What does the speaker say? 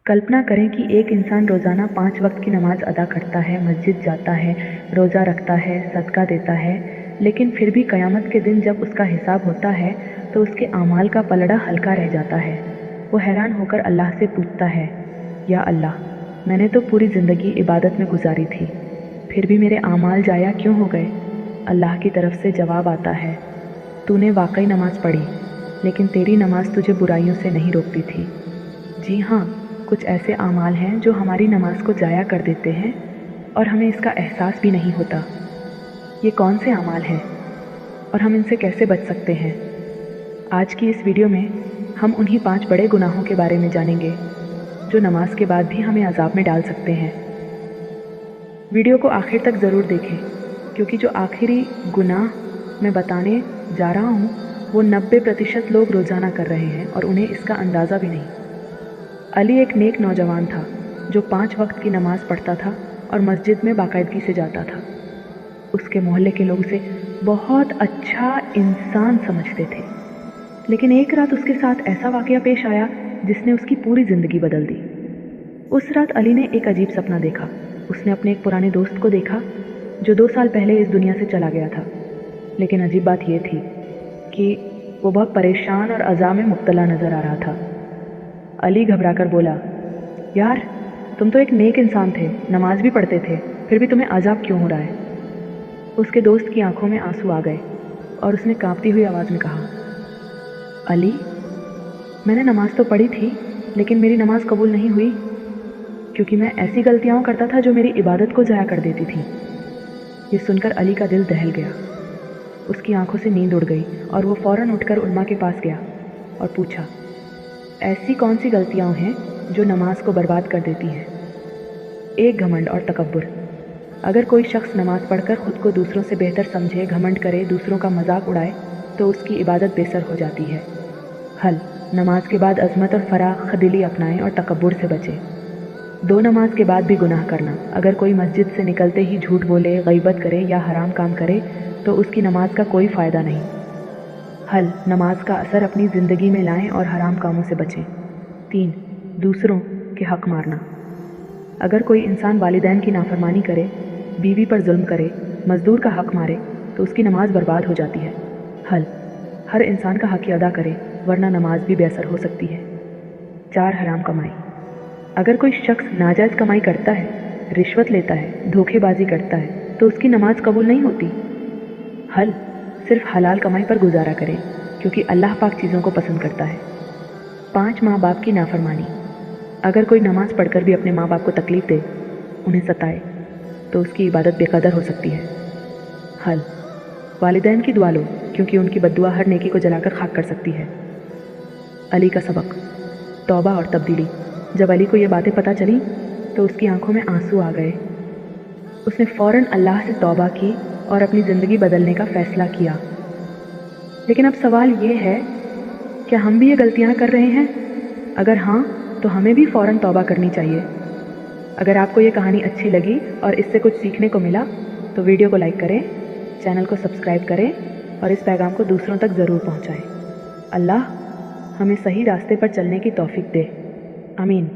कल्पना करें कि एक इंसान रोज़ाना 5 वक्त की नमाज अदा करता है, मस्जिद जाता है, रोज़ा रखता है, सदका देता है, लेकिन फिर भी क़यामत के दिन जब उसका हिसाब होता है तो उसके आमाल का पलड़ा हल्का रह जाता है। वो हैरान होकर अल्लाह से पूछता है, या अल्लाह, मैंने तो पूरी ज़िंदगी इबादत में गुजारी थी, फिर भी मेरे आमाल जाया क्यों हो गए? अल्लाह की तरफ से जवाब आता है, तूने वाकई नमाज पढ़ी, लेकिन तेरी नमाज तुझे बुराइयों से नहीं रोकती थी। जी हाँ, कुछ ऐसे आमाल हैं जो हमारी नमाज को ज़ाया कर देते हैं और हमें इसका एहसास भी नहीं होता। ये कौन से आमाल हैं और हम इनसे कैसे बच सकते हैं? आज की इस वीडियो में हम उन्हीं 5 बड़े गुनाहों के बारे में जानेंगे जो नमाज के बाद भी हमें अज़ाब में डाल सकते हैं। वीडियो को आखिर तक ज़रूर देखें, क्योंकि जो आखिरी गुनाह मैं बताने जा रहा हूँ वो 90% लोग रोज़ाना कर रहे हैं और उन्हें इसका अंदाज़ा भी नहीं। अली एक नेक नौजवान था जो 5 वक्त की नमाज़ पढ़ता था और मस्जिद में बाकायदगी से जाता था। उसके मोहल्ले के लोग उसे बहुत अच्छा इंसान समझते थे, लेकिन एक रात उसके साथ ऐसा वाक़या पेश आया जिसने उसकी पूरी ज़िंदगी बदल दी। उस रात अली ने एक अजीब सपना देखा। उसने अपने एक पुराने दोस्त को देखा जो 2 साल पहले इस दुनिया से चला गया था, लेकिन अजीब बात यह थी कि वो बहुत परेशान और अज़ा में मुब्तला नज़र आ रहा था। अली घबराकर बोला, यार, तुम तो एक नेक इंसान थे, नमाज भी पढ़ते थे, फिर भी तुम्हें अज़ाब क्यों हो रहा है? उसके दोस्त की आंखों में आंसू आ गए और उसने कांपती हुई आवाज़ में कहा, अली, मैंने नमाज तो पढ़ी थी, लेकिन मेरी नमाज कबूल नहीं हुई, क्योंकि मैं ऐसी गलतियाँ करता था जो मेरी इबादत को ज़ाया कर देती थी। ये सुनकर अली का दिल दहल गया। उसकी आंखों से नींद उड़ गई और वो फ़ौरन उठकर उल्मा के पास गया और पूछा, ऐसी कौन सी गलतियाँ हैं जो नमाज को बर्बाद कर देती हैं? एक, घमंड और तकब्बुर। अगर कोई शख्स नमाज पढ़कर ख़ुद को दूसरों से बेहतर समझे, घमंड करे, दूसरों का मजाक उड़ाए, तो उसकी इबादत बेसर हो जाती है। हल, नमाज के बाद अज़मत और फराखदिली अपनाएं और तकब्बुर से बचें। 2 नमाज के बाद भी गुनाह करना। अगर कोई मस्जिद से निकलते ही झूठ बोले, गईबत करे या हराम काम करे तो उसकी नमाज का कोई फ़ायदा नहीं। हल, नमाज का असर अपनी ज़िंदगी में लाएं और हराम कामों से बचें। 3, दूसरों के हक़ मारना। अगर कोई इंसान वालिदैन की नाफरमानी करे, बीवी पर जुल्म करे, मज़दूर का हक़ मारे तो उसकी नमाज बर्बाद हो जाती है। हल, हर इंसान का हक़ अदा करे, वरना नमाज भी बेअसर हो सकती है। 4, हराम कमाई। अगर कोई शख्स नाजायज़ कमाई करता है, रिश्वत लेता है, धोखेबाजी करता है, तो उसकी नमाज कबूल नहीं होती। हल, सिर्फ हलाल कमाई पर गुजारा करें, क्योंकि अल्लाह पाक चीज़ों को पसंद करता है। 5, माँ बाप की नाफरमानी। अगर कोई नमाज पढ़कर भी अपने माँ बाप को तकलीफ़ दे, उन्हें सताए, तो उसकी इबादत बेकदर हो सकती है। हल, वालिदैन की दुआ लो, क्योंकि उनकी बद्दुआ हर नेकी को जलाकर खाक कर सकती है। अली का सबक, तौबा और तब्दीली। जब अली को ये बातें पता चली तो उसकी आंखों में आंसू आ गए। उसने फ़ौरन अल्लाह से तौबा की और अपनी ज़िंदगी बदलने का फ़ैसला किया। लेकिन अब सवाल ये है, क्या हम भी ये गलतियाँ कर रहे हैं? अगर हाँ, तो हमें भी फ़ौरन तौबा करनी चाहिए। अगर आपको ये कहानी अच्छी लगी और इससे कुछ सीखने को मिला तो वीडियो को लाइक करें, चैनल को सब्सक्राइब करें और इस पैगाम को दूसरों तक ज़रूर पहुँचाएँ। अल्लाह हमें सही रास्ते पर चलने की तौफीक दे। आमीन।